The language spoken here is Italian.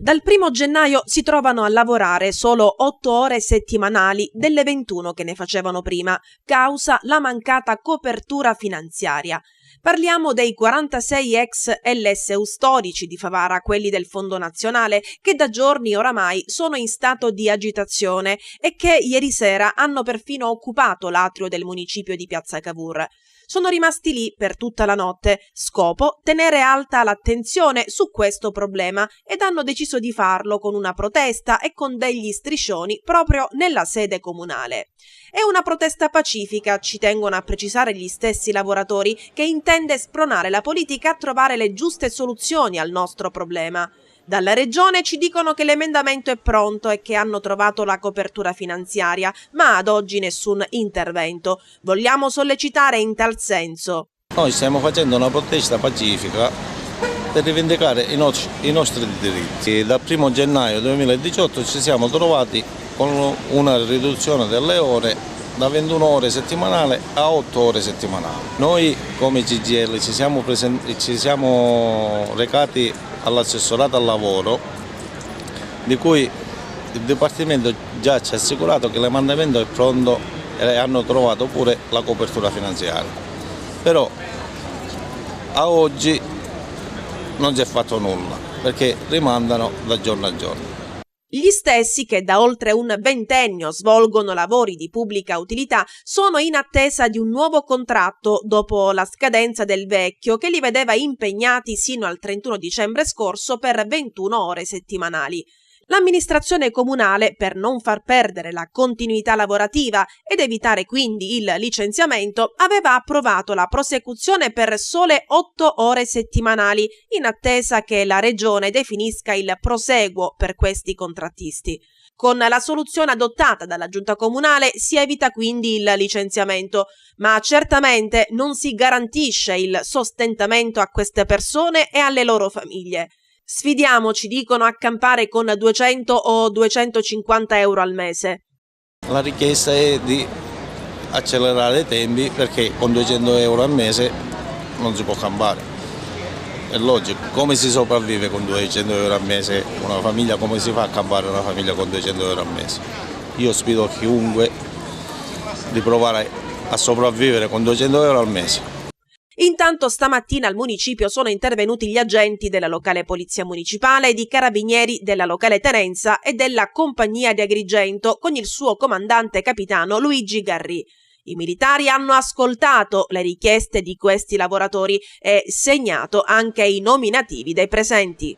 Dal 1° gennaio si trovano a lavorare solo 8 ore settimanali delle 21 che ne facevano prima, causa la mancata copertura finanziaria. Parliamo dei 46 ex LSU storici di Favara, quelli del Fondo Nazionale, che da giorni oramai sono in stato di agitazione e che ieri sera hanno perfino occupato l'atrio del municipio di Piazza Cavour. Sono rimasti lì per tutta la notte, scopo tenere alta l'attenzione su questo problema, ed hanno deciso di farlo con una protesta e con degli striscioni proprio nella sede comunale. È una protesta pacifica, ci tengono a precisare gli stessi lavoratori, che intende spronare la politica a trovare le giuste soluzioni al nostro problema. Dalla regione ci dicono che l'emendamento è pronto e che hanno trovato la copertura finanziaria, ma ad oggi nessun intervento. Vogliamo sollecitare in tal senso. Noi stiamo facendo una protesta pacifica per rivendicare i nostri diritti. Dal 1° gennaio 2018 ci siamo trovati con una riduzione delle ore da 21 ore settimanali a 8 ore settimanali. Noi come CGIL ci siamo recati all'assessorato al lavoro, di cui il Dipartimento già ci ha assicurato che l'emendamento è pronto e hanno trovato pure la copertura finanziaria. Però a oggi non si è fatto nulla, perché rimandano da giorno a giorno. Gli stessi che da oltre un ventennio svolgono lavori di pubblica utilità sono in attesa di un nuovo contratto dopo la scadenza del vecchio, che li vedeva impegnati sino al 31 dicembre scorso per 21 ore settimanali. L'amministrazione comunale, per non far perdere la continuità lavorativa ed evitare quindi il licenziamento, aveva approvato la prosecuzione per sole 8 ore settimanali, in attesa che la regione definisca il proseguo per questi contrattisti. Con la soluzione adottata dalla giunta comunale si evita quindi il licenziamento, ma certamente non si garantisce il sostentamento a queste persone e alle loro famiglie. Sfidiamoci, dicono, a campare con 200 o 250 euro al mese. La richiesta è di accelerare i tempi, perché con 200 euro al mese non si può campare. È logico, come si sopravvive con 200 euro al mese una famiglia? Come si fa a campare una famiglia con 200 euro al mese? Io sfido chiunque di provare a sopravvivere con 200 euro al mese. Intanto stamattina al municipio sono intervenuti gli agenti della locale polizia municipale, di carabinieri della locale tenenza e della compagnia di Agrigento, con il suo comandante capitano Luigi Garri. I militari hanno ascoltato le richieste di questi lavoratori e segnato anche i nominativi dei presenti.